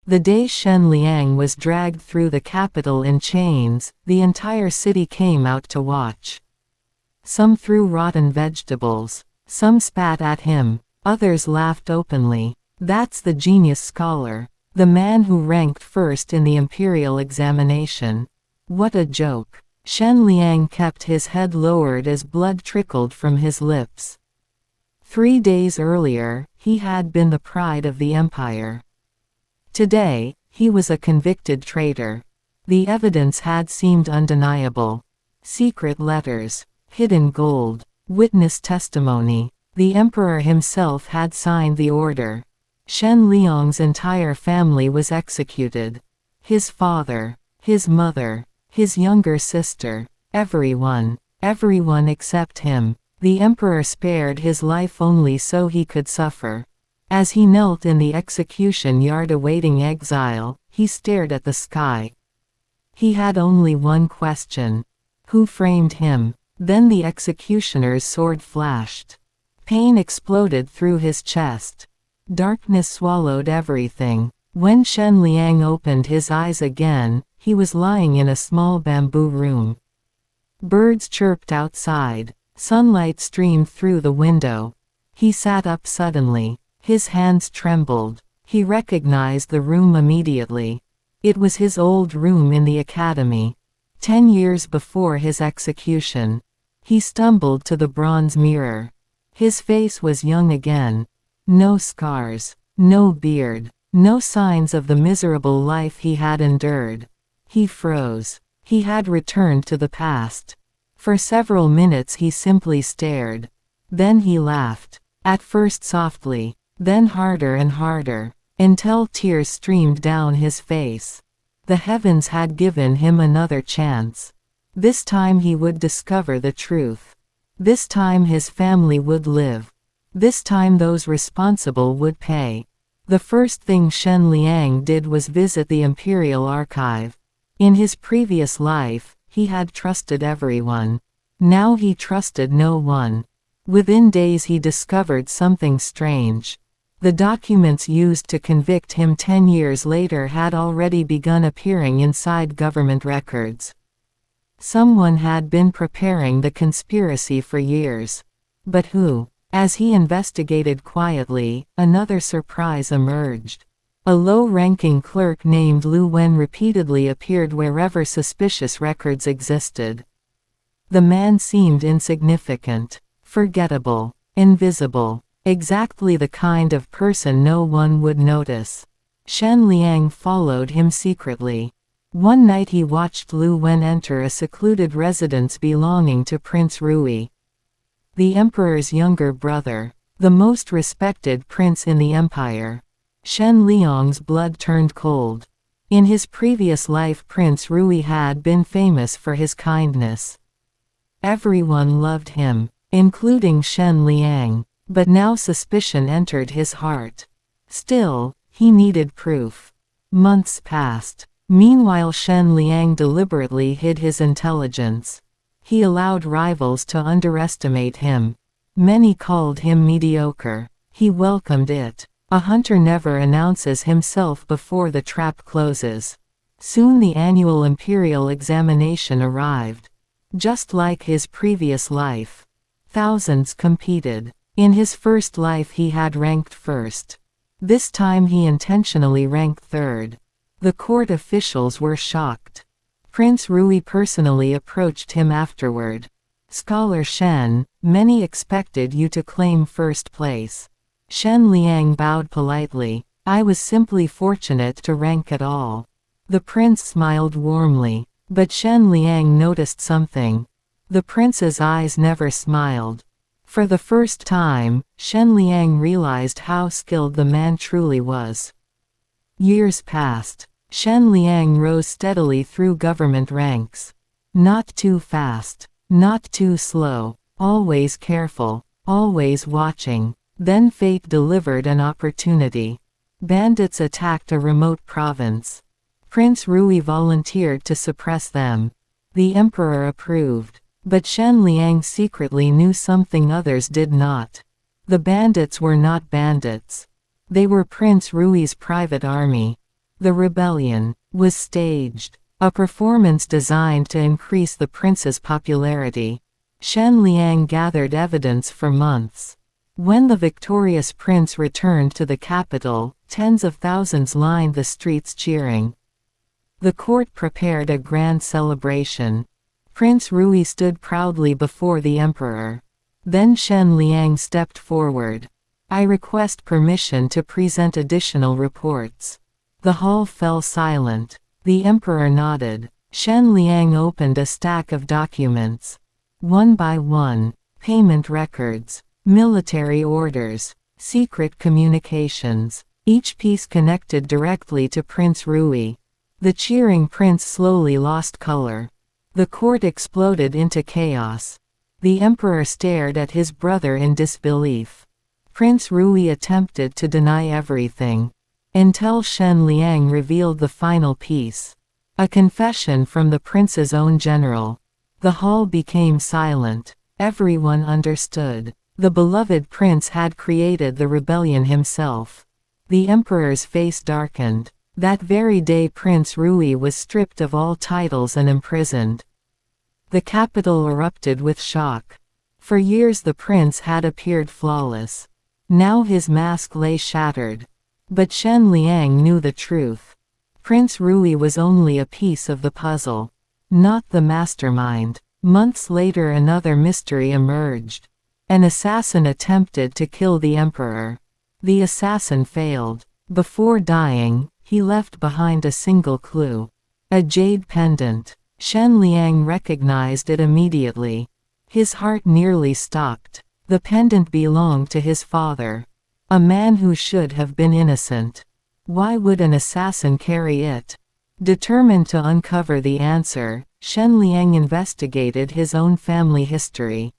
The day Shen Liang was dragged through the capital in chains, the entire city came out to watch. Some threw rotten vegetables. Some spat at him. Others laughed openly. That's the genius scholar. The man who ranked first in the imperial examination. What a joke. Shen Liang kept his head lowered as blood trickled from his lips. 3 days earlier, he had been the pride of the empire. Today, he was a convicted traitor. The evidence had seemed undeniable. Secret letters, hidden gold, witness testimony. The emperor himself had signed the order. Shen Liang's entire family was executed. His father, his mother, his younger sister, everyone except him. The emperor spared his life only so he could suffer. As he knelt in the execution yard awaiting exile, he stared at the sky. He had only one question. Who framed him? Then the executioner's sword flashed. Pain exploded through his chest. Darkness swallowed everything. When Shen Liang opened his eyes again, he was lying in a small bamboo room. Birds chirped outside. Sunlight streamed through the window. He sat up suddenly. His hands trembled. He recognized the room immediately. It was his old room in the academy. 10 years before his execution. He stumbled to the bronze mirror. His face was young again. No scars, no beard, no signs of the miserable life he had endured. He froze. He had returned to the past. For several minutes he simply stared. Then he laughed. At first softly, then harder and harder, until tears streamed down his face. The heavens had given him another chance. This time he would discover the truth. This time his family would live. This time those responsible would pay. The first thing Shen Liang did was visit the Imperial Archive. In his previous life, he had trusted everyone. Now he trusted no one. Within days he discovered something strange. The documents used to convict him 10 years later had already begun appearing inside government records. Someone had been preparing the conspiracy for years. But who? As he investigated quietly, another surprise emerged. A low-ranking clerk named Lu Wen repeatedly appeared wherever suspicious records existed. The man seemed insignificant, forgettable, invisible, exactly the kind of person no one would notice. Shen Liang followed him secretly. One night he watched Lu Wen enter a secluded residence belonging to Prince Rui, the emperor's younger brother, the most respected prince in the empire. Shen Liang's blood turned cold. In his previous life Prince Rui had been famous for his kindness. Everyone loved him, including Shen Liang, but now suspicion entered his heart. Still, he needed proof. Months passed. Meanwhile Shen Liang deliberately hid his intelligence. He allowed rivals to underestimate him. Many called him mediocre. He welcomed it. A hunter never announces himself before the trap closes. Soon the annual imperial examination arrived. Just like his previous life. Thousands competed. In his first life he had ranked first. This time he intentionally ranked third. The court officials were shocked. Prince Rui personally approached him afterward. Scholar Shen, many expected you to claim first place. Shen Liang bowed politely. I was simply fortunate to rank at all. The prince smiled warmly. But Shen Liang noticed something. The prince's eyes never smiled. For the first time, Shen Liang realized how skilled the man truly was. Years passed. Shen Liang rose steadily through government ranks. Not too fast. Not too slow. Always careful. Always watching. Then fate delivered an opportunity. Bandits attacked a remote province. Prince Rui volunteered to suppress them. The emperor approved. But Shen Liang secretly knew something others did not. The bandits were not bandits. They were Prince Rui's private army. The rebellion was staged, a performance designed to increase the prince's popularity. Shen Liang gathered evidence for months. When the victorious prince returned to the capital, tens of thousands lined the streets cheering. The court prepared a grand celebration. Prince Rui stood proudly before the emperor. Then Shen Liang stepped forward. "I request permission to present additional reports." The hall fell silent. The emperor nodded. Shen Liang opened a stack of documents. One by one, payment records, military orders, secret communications, each piece connected directly to Prince Rui. The cheering prince slowly lost color. The court exploded into chaos. The emperor stared at his brother in disbelief. Prince Rui attempted to deny everything, until Shen Liang revealed the final piece. A confession from the prince's own general. The hall became silent. Everyone understood. The beloved prince had created the rebellion himself. The emperor's face darkened. That very day Prince Rui was stripped of all titles and imprisoned. The capital erupted with shock. For years the prince had appeared flawless. Now his mask lay shattered. But Shen Liang knew the truth. Prince Rui was only a piece of the puzzle, not the mastermind. Months later another mystery emerged. An assassin attempted to kill the emperor. The assassin failed. Before dying, he left behind a single clue. A jade pendant. Shen Liang recognized it immediately. His heart nearly stopped. The pendant belonged to his father, a man who should have been innocent. Why would an assassin carry it? Determined to uncover the answer, Shen Liang investigated his own family history.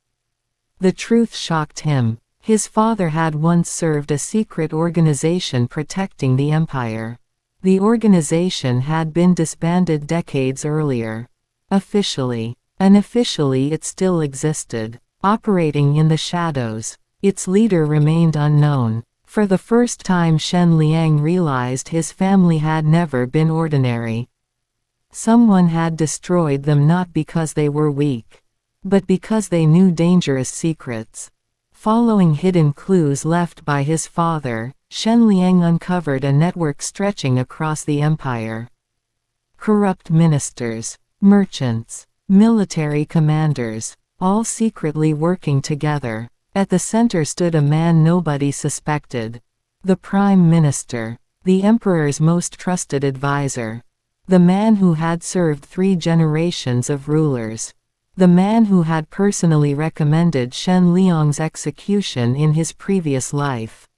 The truth shocked him. His father had once served a secret organization protecting the empire. The organization had been disbanded decades earlier. Officially, unofficially it still existed, operating in the shadows. Its leader remained unknown. For the first time Shen Liang realized his family had never been ordinary. Someone had destroyed them not because they were weak, but because they knew dangerous secrets. Following hidden clues left by his father, Shen Liang uncovered a network stretching across the empire. Corrupt ministers, merchants, military commanders, all secretly working together. At the center stood a man nobody suspected. The Prime Minister, the Emperor's most trusted advisor. The man who had served 3 generations of rulers. The man who had personally recommended Shen Liang's execution in his previous life.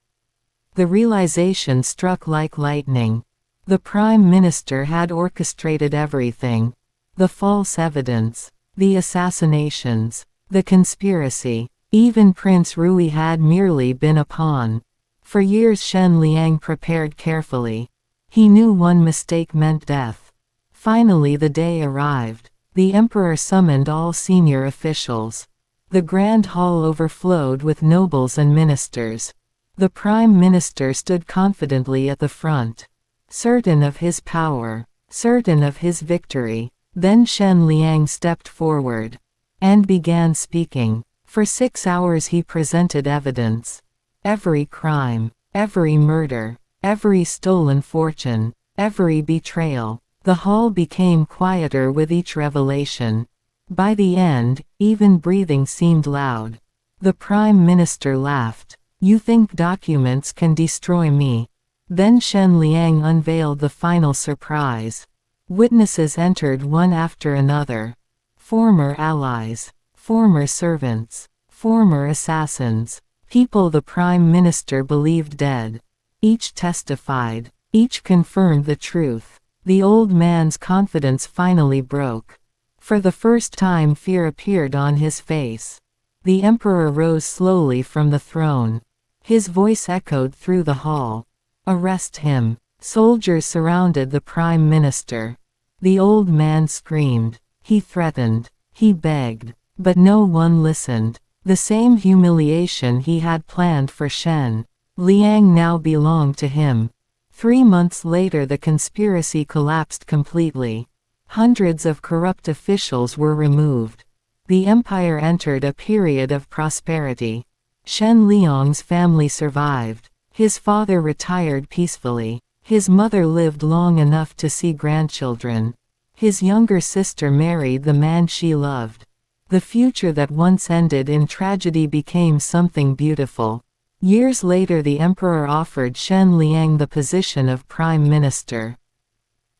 The realization struck like lightning. The Prime Minister had orchestrated everything. The false evidence, the assassinations, the conspiracy. Even Prince Rui had merely been a pawn. For years Shen Liang prepared carefully. He knew one mistake meant death. Finally the day arrived. The emperor summoned all senior officials. The grand hall overflowed with nobles and ministers. The prime minister stood confidently at the front, certain of his power, certain of his victory. Then Shen Liang stepped forward and began speaking. For 6 hours he presented evidence. Every crime, every murder, every stolen fortune, every betrayal. The hall became quieter with each revelation. By the end, even breathing seemed loud. The Prime Minister laughed. "You think documents can destroy me?" Then Shen Liang unveiled the final surprise. Witnesses entered one after another. Former allies, former servants, former assassins, people the Prime Minister believed dead. Each testified, each confirmed the truth. The old man's confidence finally broke. For the first time fear appeared on his face. The emperor rose slowly from the throne. His voice echoed through the hall. "Arrest him." Soldiers surrounded the Prime Minister. The old man screamed. He threatened. He begged. But no one listened. The same humiliation he had planned for Shen Liang now belonged to him. 3 months later the conspiracy collapsed completely. Hundreds of corrupt officials were removed. The empire entered a period of prosperity. Shen Liang's family survived. His father retired peacefully. His mother lived long enough to see grandchildren. His younger sister married the man she loved. The future that once ended in tragedy became something beautiful. Years later the emperor offered Shen Liang the position of prime minister.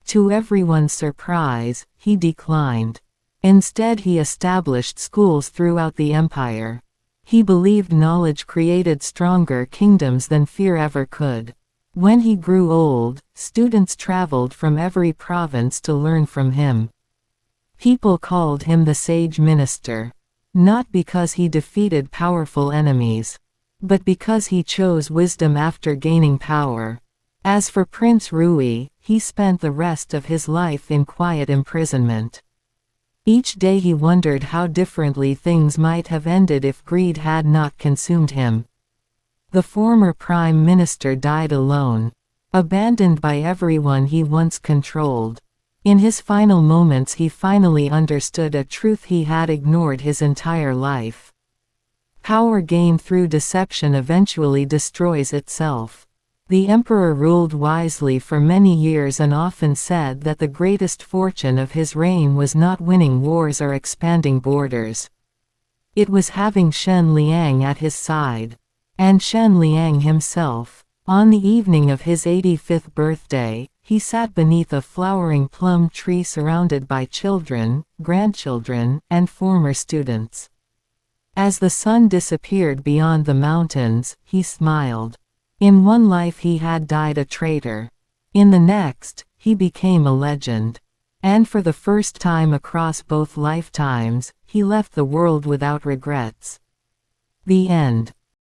To everyone's surprise, he declined. Instead he established schools throughout the empire. He believed knowledge created stronger kingdoms than fear ever could. When he grew old, students traveled from every province to learn from him. People called him the sage minister. Not because he defeated powerful enemies, but because he chose wisdom after gaining power. As for Prince Rui, he spent the rest of his life in quiet imprisonment. Each day he wondered how differently things might have ended if greed had not consumed him. The former prime minister died alone, abandoned by everyone he once controlled. In his final moments he finally understood a truth he had ignored his entire life. Power gained through deception eventually destroys itself. The emperor ruled wisely for many years and often said that the greatest fortune of his reign was not winning wars or expanding borders. It was having Shen Liang at his side. And Shen Liang himself. On the evening of his 85th birthday, he sat beneath a flowering plum tree surrounded by children, grandchildren, and former students. As the sun disappeared beyond the mountains, he smiled. In one life he had died a traitor. In the next, he became a legend. And for the first time across both lifetimes, he left the world without regrets. The end.